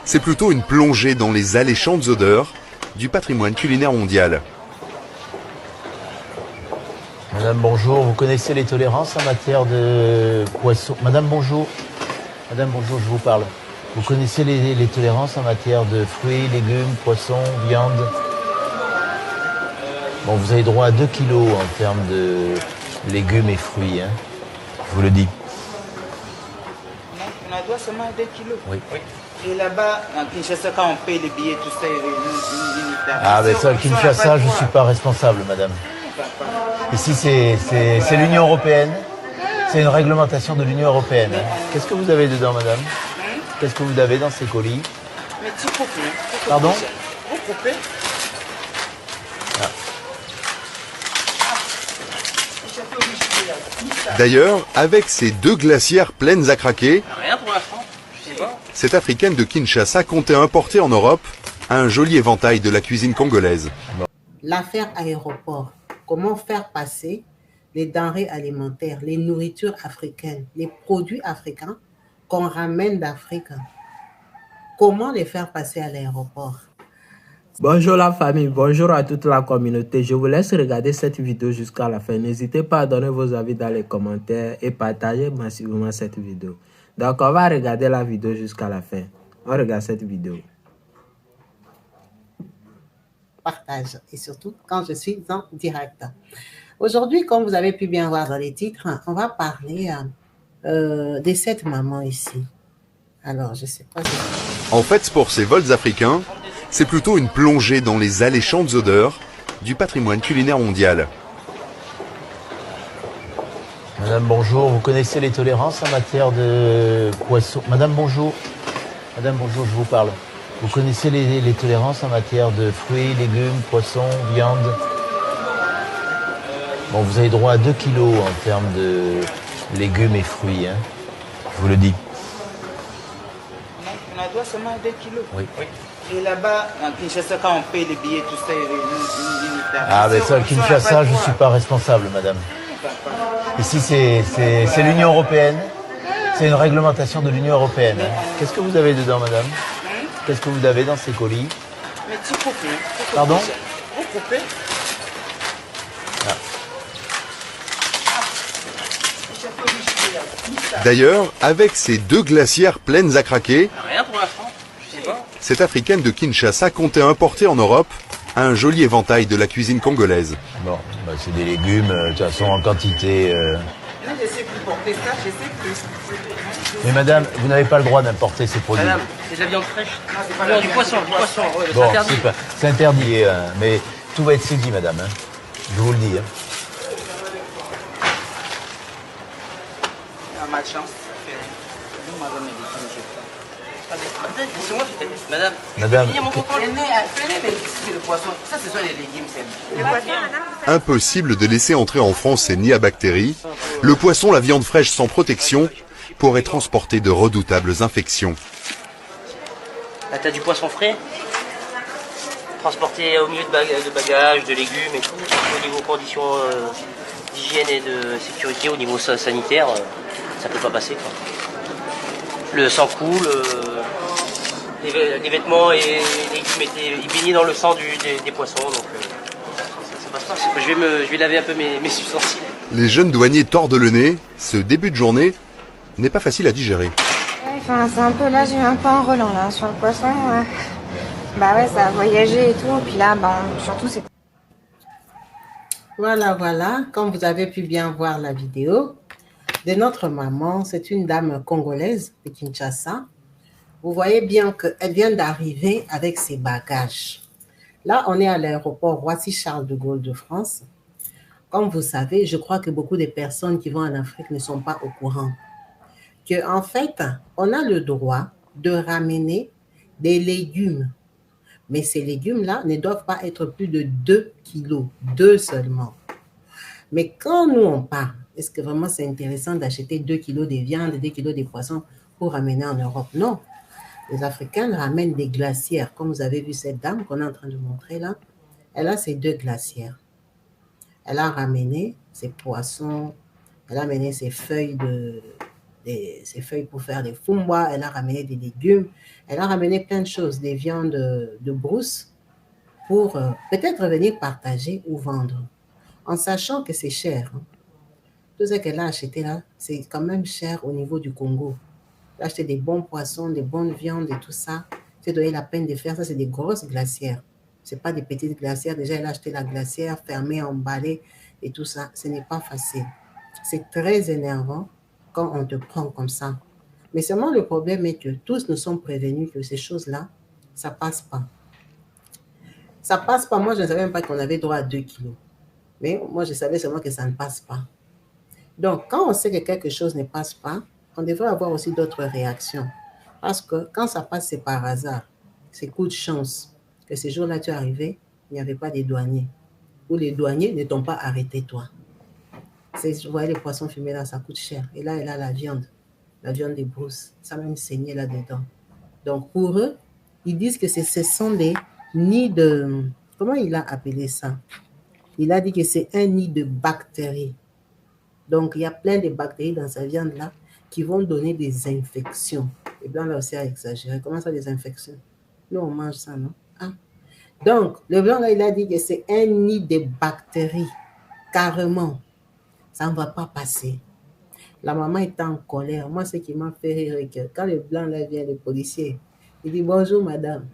c'est plutôt une plongée dans les alléchantes odeurs du patrimoine culinaire mondial. Madame, bonjour. Vous connaissez les tolérances en matière de poisson? Madame, bonjour. Madame, bonjour, je vous parle. Vous connaissez les tolérances en matière de fruits, légumes, poissons, viande? Bon, vous avez droit à 2 kilos en termes de légumes et fruits, hein. Je vous le dis. On a droit seulement à 2 kilos. Oui. Et là-bas, en Kinshasa, quand on paye les billets, tout ça, Ah, ben ça, Kinshasa, je ne suis pas responsable, madame. Ici, c'est l'Union européenne. C'est une réglementation de l'Union européenne. Qu'est-ce que vous avez dedans, madame? Qu'est-ce que vous avez dans ces colis? Mais tu coupes, hein? Pardon? Vous coupez? D'ailleurs, avec ces 2 glacières pleines à craquer, Rien pour l'instant, je sais pas. cette africaine de Kinshasa comptait importer en Europe un joli éventail de la cuisine congolaise. L'affaire aéroport, comment faire passer les denrées alimentaires, les nourritures africaines, les produits africains qu'on ramène d'Afrique. Comment les faire passer à l'aéroport? Bonjour la famille, bonjour à toute la communauté. Je vous laisse regarder cette vidéo jusqu'à la fin. N'hésitez pas à donner vos avis dans les commentaires et partager massivement cette vidéo. Donc on va regarder la vidéo jusqu'à la fin. On regarde cette vidéo. Partage et surtout quand je suis en direct. Aujourd'hui, comme vous avez pu bien voir dans les titres, on va parler de cette maman ici. Alors, je sais pas si... En fait, pour ces vols africains, c'est plutôt une plongée dans les alléchantes odeurs du patrimoine culinaire mondial. Madame, bonjour. Vous connaissez les tolérances en matière de poisson? Madame, bonjour. Madame, bonjour, je vous parle. Vous connaissez les tolérances en matière de fruits, légumes, poissons, viande? Bon, vous avez droit à 2 kilos en termes de légumes et fruits, hein. Je vous le dis. On a droit seulement à 2 kilos. Oui. Et là-bas, en Kinshasa, quand on paye les billets, tout ça, Ah, ben ça, Kinshasa, je ne suis pas responsable, madame. Ici, c'est l'Union européenne. C'est une réglementation de l'Union européenne. Qu'est-ce que vous avez dedans, madame? Qu'est-ce que vous avez dans ces colis? Mais tu coupes, hein? Pardon? Vous coupez? D'ailleurs, avec ces 2 glacières pleines à craquer, Rien pour l'instant, je sais pas. cette africaine de Kinshasa comptait importer en Europe un joli éventail de la cuisine congolaise. Bon, bah, c'est des légumes, de toute façon, en quantité. Là, je sais plus porter ça, je sais plus. Mais madame, vous n'avez pas le droit d'importer ces produits. Madame, c'est de la viande fraîche. Non, c'est pas Non, la du viande, poisson, c'est du poisson. Ouais, Bon, c'est interdit. c'est interdit, mais tout va être saisi, madame, hein. Je vous le dis, hein. À ma chance. Nous, madame, elle dit que je sais Laissez-moi, madame. Madame, Il y a mon contrôle. mais c'est le poisson. Ça, ce sont les légumes, c'est... Impossible de laisser entrer en France ces nids à bactéries. Le poisson, la viande fraîche sans protection, pourrait transporter de redoutables infections. Là, t'as du poisson frais. Transporté au milieu de bagages, de légumes et tout. Au niveau conditions d'hygiène et de sécurité, au niveau sanitaire, ça peut pas passer, quoi. Le sang coule, les vêtements et les légumes étaient baignés dans le sang des poissons, donc ça passe pas. Je vais laver un peu mes ustensiles. Les jeunes douaniers tordent le nez. Ce début de journée n'est pas facile à digérer. Ouais, enfin, c'est un peu là, j'ai un peu en relent là sur le poisson. Bah ouais, ça a voyagé et tout. Puis là, surtout c'est. Voilà, comme vous avez pu bien voir la vidéo de notre maman, c'est une dame congolaise de Kinshasa. Vous voyez bien qu'elle vient d'arriver avec ses bagages. Là, on est à l'aéroport Roissy-Charles de Gaulle de France. Comme vous savez, je crois que beaucoup de personnes qui vont en Afrique ne sont pas au courant. En fait, on a le droit de ramener des légumes. Mais ces légumes-là ne doivent pas être plus de 2 kilos, 2 seulement. Mais quand nous, on parle, est-ce que vraiment c'est intéressant d'acheter 2 kilos de viande, 2 kilos de poissons pour ramener en Europe? Non. Les Africains ramènent des glacières. Comme vous avez vu cette dame qu'on est en train de montrer là, elle a ces 2 glacières. Elle a ramené ses poissons, elle a ramené ses feuilles ses feuilles pour faire des fumba, elle a ramené des légumes, elle a ramené plein de choses, des viandes de brousse pour peut-être venir partager ou vendre, en sachant que c'est cher. Hein. Tout ce qu'elle a acheté là, c'est quand même cher au niveau du Congo. Elle a acheté des bons poissons, des bonnes viandes et tout ça. C'est donné la peine de faire ça, c'est des grosses glacières. Ce n'est pas des petites glacières. Déjà, elle a acheté la glacière fermée, emballée et tout ça. Ce n'est pas facile. C'est très énervant quand on te prend comme ça. Mais seulement le problème est que tous nous sommes prévenus que ces choses-là, ça passe pas. Ça passe pas. Moi, je ne savais même pas qu'on avait droit à 2 kilos. Mais moi, je savais seulement que ça ne passe pas. Donc, quand on sait que quelque chose ne passe pas, on devrait avoir aussi d'autres réactions. Parce que quand ça passe, c'est par hasard. C'est coup de chance que ce jour-là, tu es arrivé, il n'y avait pas des douaniers. Ou les douaniers ne t'ont pas arrêté, toi. Vous voyez, les poissons fumés là, ça coûte cher. Et là, elle a la viande des brousses. Ça a même saigné là-dedans. Donc, pour eux, ils disent que ce sont des nids de... Comment il a appelé ça? Il a dit que c'est un nid de bactéries. Donc, il y a plein de bactéries dans sa viande-là qui vont donner des infections. Et blanc, là aussi, a exagéré. Comment ça, des infections? Nous, on mange ça, non? Ah. Donc, le blanc, là, il a dit que c'est un nid de bactéries. Carrément. Ça ne va pas passer. La maman est en colère. Moi, ce qui m'a fait rire, c'est que quand le blanc, là, vient, le policier, il dit « Bonjour, madame. »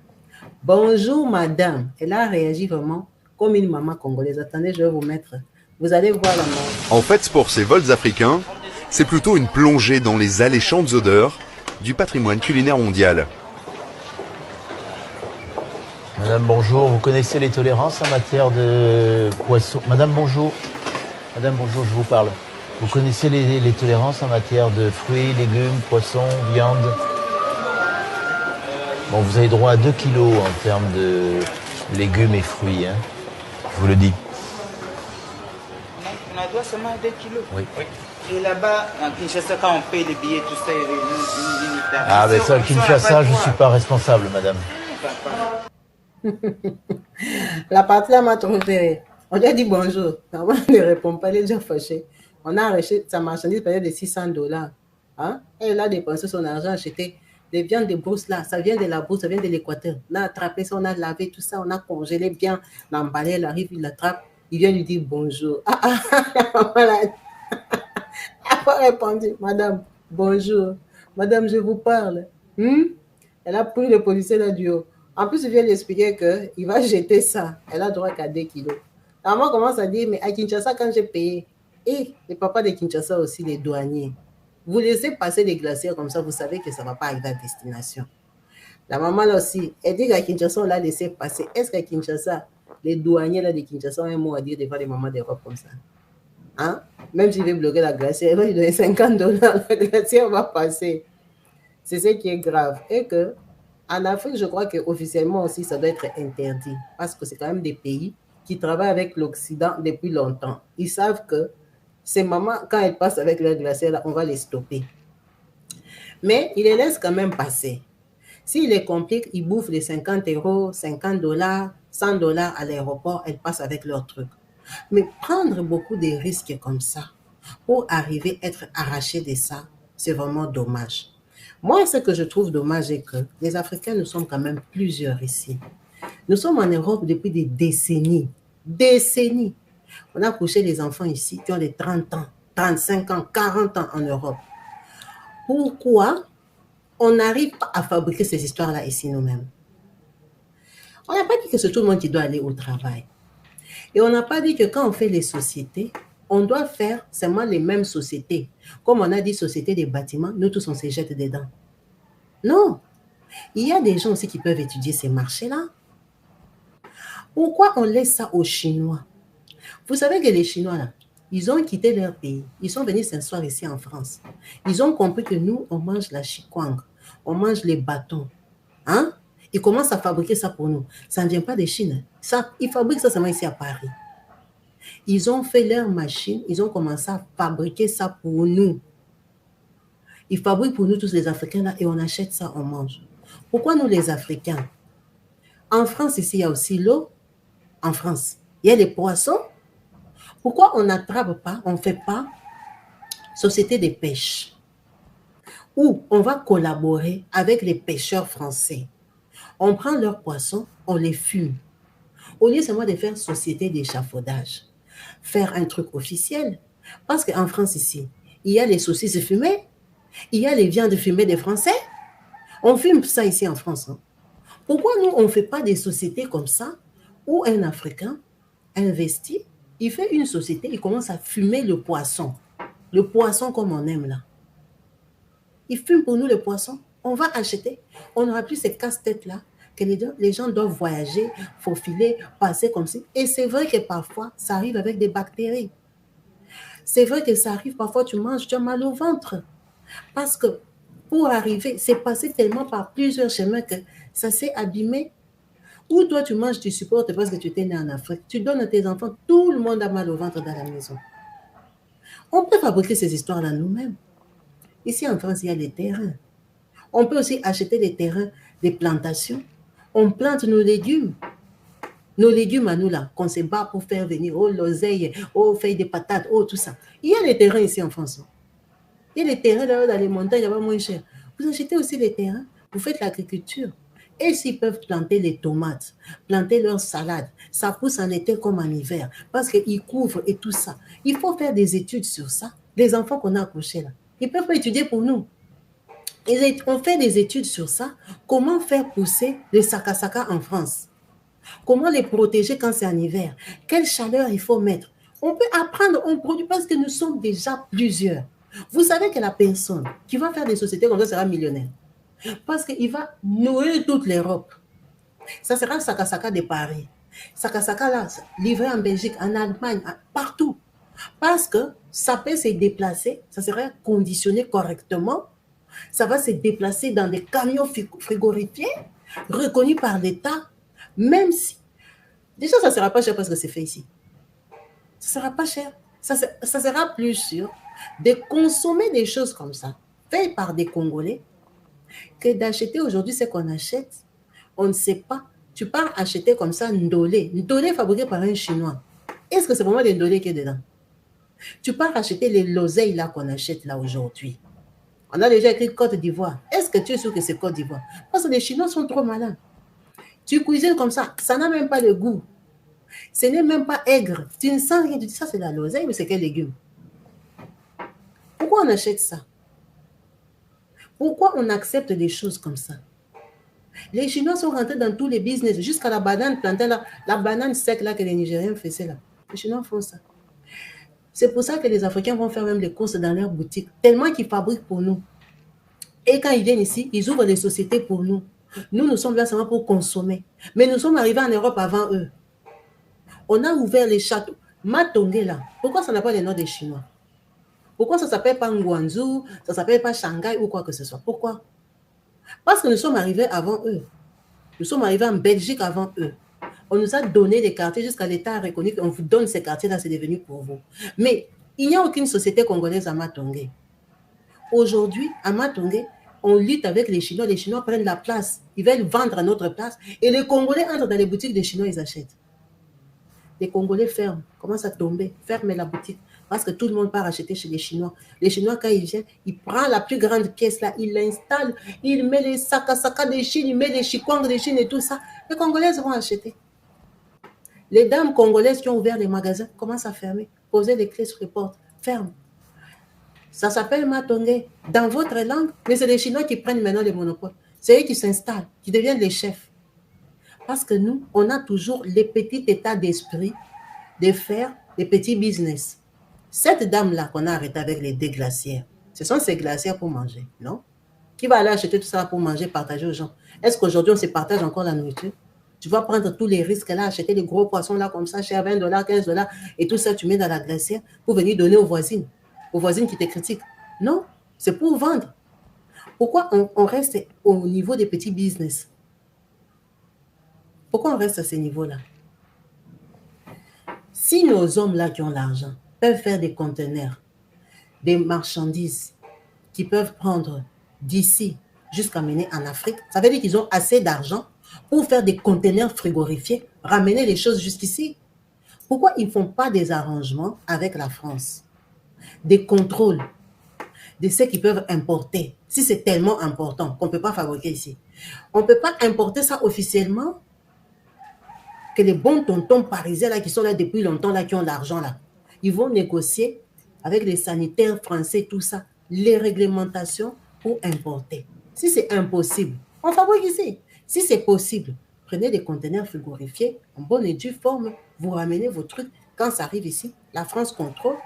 Bonjour, madame. Elle a réagi vraiment comme une maman congolaise. Attendez, je vais vous mettre... Vous allez voir la maman. En fait, pour ces vols africains, c'est plutôt une plongée dans les alléchantes odeurs du patrimoine culinaire mondial. Madame, bonjour. Vous connaissez les tolérances en matière de poisson? Madame, bonjour. Madame, bonjour, je vous parle. Vous connaissez les tolérances en matière de fruits, légumes, poissons, viande? Bon, vous avez droit à 2 kilos en termes de légumes et fruits, hein. Je vous le dis. On a droit seulement à 2 kilos. Oui. Et là-bas, en Kinshasa, quand on paye les billets, tout ça, Ah, mais ça, Kinshasa, je ne suis pas responsable, madame. La partie là m'a trouvé. On lui a dit bonjour. Maman ne répond pas, elle est déjà fâchée. On a arraché sa marchandise peut-être de $600. Hein? Elle a dépensé son argent, acheté des viandes de brousse là. Ça vient de la brousse, ça vient de l'Équateur. On a attrapé ça, on a lavé tout ça, on a congelé bien. L'emballé, elle arrive, il l'attrape. Il vient lui dire bonjour. Elle n'a pas répondu. Madame, bonjour. Madame, je vous parle. Elle a pris le policier là du haut. En plus, il vient lui expliquer qu'il va jeter ça. Elle a droit qu'à 2 kilos. La maman commence à dire, mais à Kinshasa, quand j'ai payé, et les papas de Kinshasa aussi, les douaniers, vous laissez passer les glaciers comme ça, vous savez que ça ne va pas arriver à destination. La maman là aussi, elle dit qu'à Kinshasa, on l'a laissé passer. Est-ce qu'à Kinshasa, les douaniers là de Kinshasa ont un mot à dire devant les mamans d'Europe comme ça? Hein? Même s'il veut bloquer la glacière, elle va lui donner $50, la glacière va passer. C'est ce qui est grave. Et que, en Afrique, je crois qu'officiellement aussi, ça doit être interdit. Parce que c'est quand même des pays qui travaillent avec l'Occident depuis longtemps. Ils savent que ces mamans, quand elles passent avec leur glacière, là, on va les stopper. Mais ils les laissent quand même passer. S'ils les compliquent, ils bouffent les 50 €, $50, $100 à l'aéroport, elles passent avec leur truc. Mais prendre beaucoup de risques comme ça pour arriver à être arraché de ça, c'est vraiment dommage. Moi, ce que je trouve dommage, c'est que les Africains, nous sommes quand même plusieurs ici. Nous sommes en Europe depuis des décennies. Décennies. On a couché les enfants ici qui ont des 30 ans, 35 ans, 40 ans en Europe. Pourquoi on n'arrive pas à fabriquer ces histoires-là ici nous-mêmes? On n'a pas dit que c'est tout le monde qui doit aller au travail. Et on n'a pas dit que quand on fait les sociétés, on doit faire seulement les mêmes sociétés. Comme on a dit société des bâtiments, nous tous on se jette dedans. Non. Il y a des gens aussi qui peuvent étudier ces marchés-là. Pourquoi on laisse ça aux Chinois? Vous savez que les Chinois, là, ils ont quitté leur pays. Ils sont venus s'asseoir ici en France. Ils ont compris que nous, on mange la chikwang, on mange les bâtons. Hein? Ils commencent à fabriquer ça pour nous. Ça ne vient pas de Chine. Ça, ils fabriquent ça seulement ici à Paris. Ils ont fait leur machine, ils ont commencé à fabriquer ça pour nous. Ils fabriquent pour nous tous les Africains là et on achète ça, on mange. Pourquoi nous les Africains? En France, ici, il y a aussi l'eau. En France, il y a les poissons. Pourquoi on n'attrape pas, on ne fait pas société de pêche? où on va collaborer avec les pêcheurs français. On prend leurs poissons, on les fume. Au lieu seulement de faire société d'échafaudage, faire un truc officiel. Parce qu'en France ici, il y a les saucisses fumées, il y a les viandes fumées des Français. On fume ça ici en France. Hein. Pourquoi nous, on ne fait pas des sociétés comme ça, où un Africain investit, il fait une société, il commence à fumer le poisson comme on aime là. Il fume pour nous le poisson, on va acheter, on n'aura plus ces casse-têtes-là, que les gens doivent voyager, faufiler, passer comme ça. Et c'est vrai que parfois, ça arrive avec des bactéries. C'est vrai que ça arrive, parfois tu manges, tu as mal au ventre. Parce que pour arriver, c'est passé tellement par plusieurs chemins que ça s'est abîmé. Ou toi tu manges, tu supportes parce que tu étais né en Afrique. Tu donnes à tes enfants, tout le monde a mal au ventre dans la maison. On peut fabriquer ces histoires-là nous-mêmes. Ici en France, il y a des terrains. On peut aussi acheter des terrains, des plantations. On plante nos légumes. Nos légumes à nous là, qu'on se bat pour faire venir, oh l'oseille, oh feuilles de patates, oh tout ça. Il y a des terrains ici en France. Il y a des terrains là dans les montagnes, là-bas moins cher. Vous achetez aussi des terrains, vous faites l'agriculture. Et s'ils peuvent planter les tomates, planter leurs salades, ça pousse en été comme en hiver, parce qu'ils couvrent et tout ça. Il faut faire des études sur ça. Les enfants qu'on a accouchés là, ils peuvent pas étudier pour nous. On fait des études sur ça. Comment faire pousser le saka-saka en France? Comment les protéger quand c'est en hiver? Quelle chaleur il faut mettre? On peut apprendre, on produit parce que nous sommes déjà plusieurs. Vous savez que la personne qui va faire des sociétés comme ça sera millionnaire. Parce qu'il va nourrir toute l'Europe. Ça sera saka-saka de Paris. Saka-saka là, livré en Belgique, en Allemagne, partout. Parce que ça peut se déplacer, ça sera conditionné correctement. Ça va se déplacer dans des camions frigorifiés, reconnus par l'État, même si... Déjà, ça ne sera pas cher parce que c'est fait ici. Ça ne sera pas cher. Ça sera plus sûr de consommer des choses comme ça, faites par des Congolais, que d'acheter aujourd'hui ce qu'on achète. On ne sait pas. Tu pars acheter comme ça ndolé. Ndolé fabriqué par un Chinois. Est-ce que c'est vraiment des ndolé qui est dedans? Tu pars acheter les l'oseille là qu'on achète là aujourd'hui. On a déjà écrit Côte d'Ivoire. Est-ce que tu es sûr que c'est Côte d'Ivoire? Parce que les Chinois sont trop malins. Tu cuisines comme ça n'a même pas le goût. Ce n'est même pas aigre. Tu ne sens rien. Tu dis ça, c'est la l'oseille, mais c'est quel légume? Pourquoi on achète ça? Pourquoi on accepte des choses comme ça? Les Chinois sont rentrés dans tous les business, jusqu'à la banane plantain, la banane sec là que les Nigériens faisaient là. Les Chinois font ça. C'est pour ça que les Africains vont faire même les courses dans leurs boutiques, tellement qu'ils fabriquent pour nous. Et quand ils viennent ici, ils ouvrent des sociétés pour nous. Nous sommes là seulement pour consommer. Mais nous sommes arrivés en Europe avant eux. On a ouvert les châteaux. Matongé là, pourquoi ça n'a pas les noms des Chinois? Pourquoi ça ne s'appelle pas Guangzhou, ça ne s'appelle pas Shanghai ou quoi que ce soit? Pourquoi? Parce que nous sommes arrivés avant eux. Nous sommes arrivés en Belgique avant eux. On nous a donné des quartiers jusqu'à l'État a reconnu qu'on vous donne ces quartiers-là, c'est devenu pour vous. Mais il n'y a aucune société congolaise à Matongé. Aujourd'hui, à Matongé, on lutte avec les Chinois. Les Chinois prennent la place. Ils veulent vendre à notre place. Et les Congolais entrent dans les boutiques des Chinois, ils achètent. Les Congolais ferment, commencent à tomber, ferment la boutique. Parce que tout le monde part acheter chez les Chinois. Les Chinois, quand ils viennent, ils prennent la plus grande pièce là, ils l'installent, ils mettent les saka-saka de Chine, ils mettent les chikwang de Chine et tout ça. Les Congolais vont acheter. Les dames congolaises qui ont ouvert les magasins commencent à fermer, poser les clés sur les portes, ferment. Ça s'appelle Matongé dans votre langue, mais c'est les Chinois qui prennent maintenant les monopoles. C'est eux qui s'installent, qui deviennent les chefs. Parce que nous, on a toujours les petits états d'esprit de faire des petits business. Cette dame-là qu'on a arrêtée avec les 2 glacières, ce sont ces glacières pour manger, non? Qui va aller acheter tout ça pour manger, partager aux gens? Est-ce qu'aujourd'hui, on se partage encore la nourriture? Tu vas prendre tous les risques là, acheter des gros poissons là comme ça, cher 20 $, 15 $, et tout ça, tu mets dans la glacière pour venir donner aux voisines qui te critiquent. Non, c'est pour vendre. Pourquoi on reste au niveau des petits business? Pourquoi on reste à ce niveau-là? Si nos hommes là qui ont l'argent peuvent faire des conteneurs, des marchandises qui peuvent prendre d'ici jusqu'à mener en Afrique, ça veut dire qu'ils ont assez d'argent pour faire des conteneurs frigorifiés, ramener les choses jusqu'ici. Pourquoi ils ne font pas des arrangements avec la France? Des contrôles de ceux qui peuvent importer. Si c'est tellement important qu'on ne peut pas fabriquer ici. On ne peut pas importer ça officiellement, que les bons tontons parisiens là, qui sont là depuis longtemps, là, qui ont l'argent là, ils vont négocier avec les sanitaires français, tout ça, les réglementations pour importer. Si c'est impossible, on fabrique ici. Si c'est possible, prenez des conteneurs frigorifiés en bonne et due forme, vous ramenez vos trucs. Quand ça arrive ici, la France contrôle,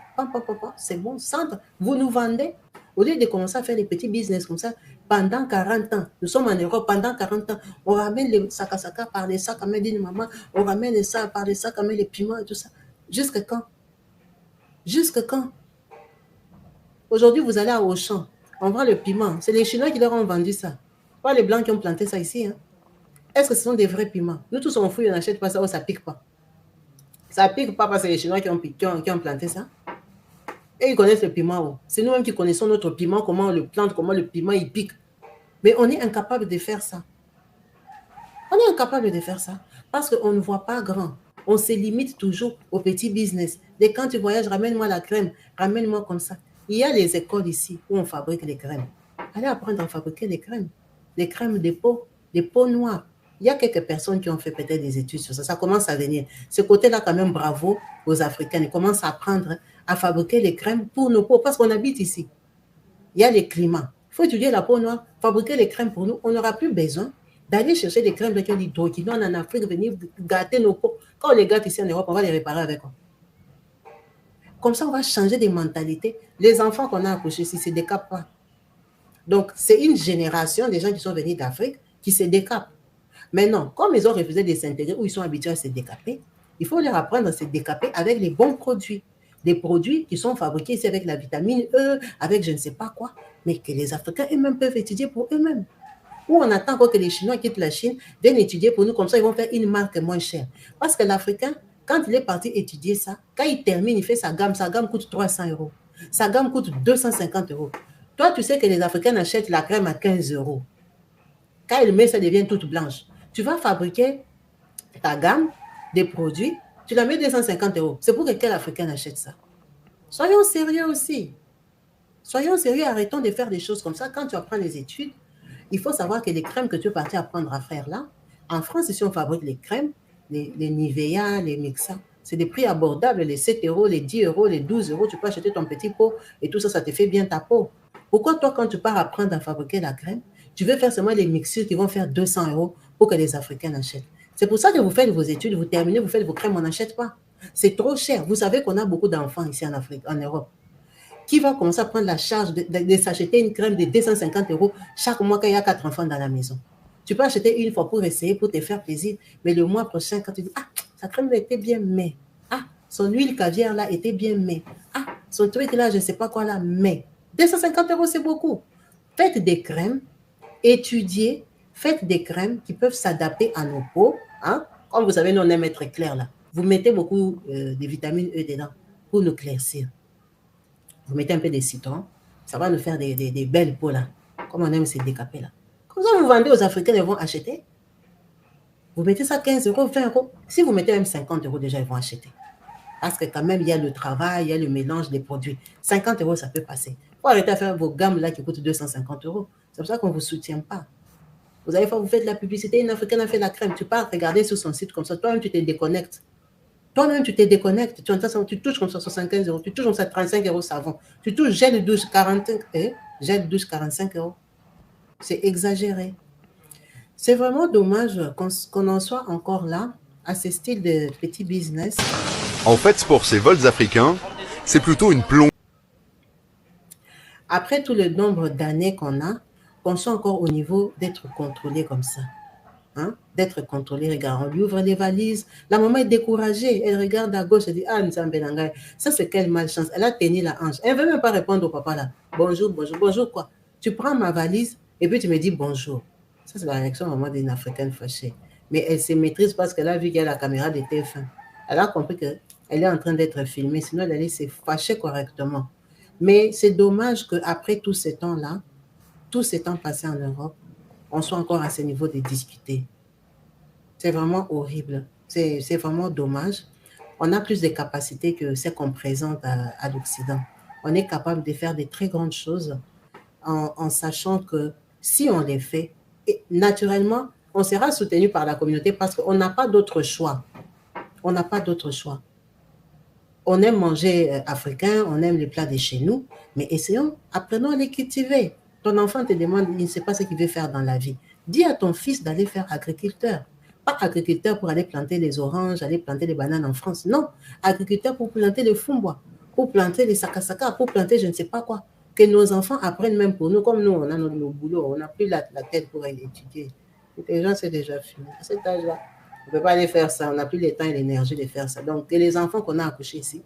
c'est bon, centre, vous nous vendez. Au lieu de commencer à faire des petits business comme ça, pendant 40 ans, nous sommes en Europe, pendant 40 ans, on ramène les saka par les sacs à main d'une maman, on ramène ça par les sacs à main, les piments et tout ça. Jusque quand? Jusque quand? Aujourd'hui, vous allez à Auchan, on vend le piment. C'est les Chinois qui leur ont vendu ça. Pas les Blancs qui ont planté ça ici. Hein. Est-ce que ce sont des vrais piments? Nous tous, on fouille, on n'achète pas ça, oh, ça pique pas. Ça pique pas parce que c'est les Chinois qui ont planté ça. Et ils connaissent le piment. Oh. C'est nous-mêmes qui connaissons notre piment, comment on le plante, comment le piment il pique. Mais on est incapable de faire ça. On est incapable de faire ça parce qu'on ne voit pas grand. On se limite toujours au petit business. Dès quand tu voyages, ramène-moi la crème, ramène-moi comme ça. Il y a les écoles ici où on fabrique les crèmes. Allez apprendre à fabriquer les crèmes de peau noire. Il y a quelques personnes qui ont fait peut-être des études sur ça. Ça commence à venir. Ce côté-là, quand même, bravo aux Africains. Ils commencent à apprendre à fabriquer les crèmes pour nos peaux parce qu'on habite ici. Il y a les climats. Il faut étudier la peau noire, fabriquer les crèmes pour nous. On n'aura plus besoin d'aller chercher des crèmes qui ont dit d'hydroquinone en Afrique, venir gâter nos peaux. Quand on les gâte ici en Europe, on va les réparer avec quoi? Comme ça, on va changer des mentalités. Les enfants qu'on a accouchés ici se décapent pas. Donc, c'est une génération des gens qui sont venus d'Afrique qui se décapent. Maintenant, comme ils ont refusé de s'intégrer ou ils sont habitués à se décaper, il faut leur apprendre à se décaper avec les bons produits. Des produits qui sont fabriqués ici avec la vitamine E, avec je ne sais pas quoi, mais que les Africains eux-mêmes peuvent étudier pour eux-mêmes. Ou on attend encore que les Chinois quittent la Chine, viennent étudier pour nous, comme ça ils vont faire une marque moins chère. Parce que l'Africain, quand il est parti étudier ça, quand il termine, il fait sa gamme coûte 300 €. Sa gamme coûte 250 €. Toi, tu sais que les Africains achètent la crème à 15 €. Quand il met, ça devient toute blanche. Tu vas fabriquer ta gamme des produits, tu la mets 250 €. C'est pour que quel Africain achète ça? Soyons sérieux aussi. Soyons sérieux, arrêtons de faire des choses comme ça. Quand tu apprends les études, il faut savoir que les crèmes que tu es parti apprendre à faire là, en France, ici, on fabrique les crèmes, les Nivea, les Mixa. C'est des prix abordables, les 7 €, les 10 €, les 12 €. Tu peux acheter ton petit pot et tout ça, ça te fait bien ta peau. Pourquoi toi, quand tu pars apprendre à fabriquer la crème, tu veux faire seulement les mixtures qui vont faire 200 € pour que les Africains achètent? C'est pour ça que vous faites vos études, vous terminez, vous faites vos crèmes, on n'achète pas. C'est trop cher. Vous savez qu'on a beaucoup d'enfants ici en Afrique, en Europe. Qui va commencer à prendre la charge de s'acheter une crème de 250 € chaque mois quand il y a 4 enfants dans la maison? Tu peux acheter une fois pour essayer, pour te faire plaisir, mais le mois prochain, quand tu dis, ah, sa crème là était bien, mais, ah, son huile caviar là était bien, mais, ah, son truc là, je ne sais pas quoi là, mais, 250 € c'est beaucoup. Faites des crèmes, étudiez, faites des crèmes qui peuvent s'adapter à nos peaux, hein. Comme vous savez, nous on aime être clair là. Vous mettez beaucoup de vitamine E dedans pour nous claircir. Vous mettez un peu de citron, ça va nous faire des belles peaux là, comme on aime se décaper là. Comme ça, vous vendez aux Africains, ils vont acheter. Vous mettez ça 15 €, 20 €. Si vous mettez même 50 € déjà, ils vont acheter. Parce que quand même, il y a le travail, il y a le mélange des produits. 50 € ça peut passer. Il faut arrêter à faire vos gammes là qui coûtent 250 €. C'est pour ça qu'on ne vous soutient pas. Vous allez faire, vous faites la publicité, une Africaine a fait la crème. Tu pars regarder sur son site comme ça. Toi-même, tu te déconnectes. Toi-même, tu te déconnectes. Tu touches comme ça 75 €. Tu touches comme ça 35 € savon. Tu touches gel de douche 45 €. C'est exagéré. C'est vraiment dommage qu'on en soit encore là, à ce style de petit business. En fait, pour ces vols africains, c'est plutôt une plombe. Après tout le nombre d'années qu'on soit encore au niveau d'être contrôlé comme ça. Hein? D'être contrôlé, regarde, on lui ouvre les valises. La maman est découragée. Elle regarde à gauche, elle dit, ah, Nzambenangai, ça c'est quelle malchance. Elle a tenu la hanche. Elle ne veut même pas répondre au papa là. Bonjour, bonjour, bonjour quoi. Tu prends ma valise et puis tu me dis bonjour. Ça c'est la réaction vraiment d'une Africaine fâchée. Mais elle se maîtrise parce qu'elle a vu qu'il y a la caméra de TF1. Elle a compris qu'elle est en train d'être filmée, sinon elle allait se fâcher correctement. Mais c'est dommage qu'après tout ce temps-là, tout ce temps passé en Europe, on soit encore à ce niveau de discuter. C'est vraiment horrible. C'est vraiment dommage. On a plus de capacités que ce qu'on présente à l'Occident. On est capable de faire de très grandes choses. en sachant que si on les fait, et naturellement, on sera soutenu par la communauté parce qu'on n'a pas d'autre choix. On n'a pas d'autre choix. On aime manger africain, on aime les plats de chez nous, mais essayons, apprenons à les cultiver. Ton enfant te demande, il ne sait pas ce qu'il veut faire dans la vie. Dis à ton fils d'aller faire agriculteur. Pas agriculteur pour aller planter les oranges, aller planter les bananes en France. Non, agriculteur pour planter les fumbois, pour planter les sakasaka, pour planter je ne sais pas quoi. Que nos enfants apprennent même pour nous, comme nous, on a nos boulots, on n'a plus la tête pour aller étudier. Les gens, c'est déjà fini. À cet âge-là, on ne peut pas aller faire ça, on n'a plus le temps et l'énergie de faire ça. Donc, que les enfants qu'on a accouchés ici,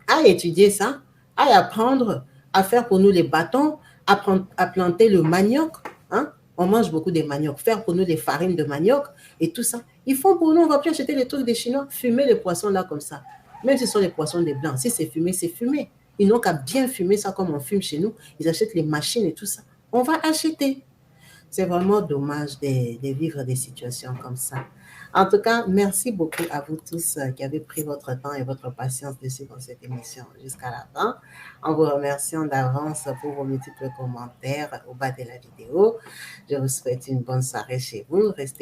à étudier ça, à apprendre à faire pour nous les bâtons, à planter le manioc, hein? On mange beaucoup de manioc, faire pour nous les farines de manioc et tout ça. Ils font pour nous, on va plus acheter les trucs des Chinois, fumer les poissons là comme ça. Même si ce sont les poissons des Blancs, si c'est fumé, c'est fumé. Ils n'ont qu'à bien fumer ça comme on fume chez nous. Ils achètent les machines et tout ça. On va acheter. C'est vraiment dommage de vivre des situations comme ça. En tout cas, merci beaucoup à vous tous qui avez pris votre temps et votre patience de suivre cette émission jusqu'à la fin. En vous remerciant d'avance pour vos multiples commentaires au bas de la vidéo. Je vous souhaite une bonne soirée chez vous. Restez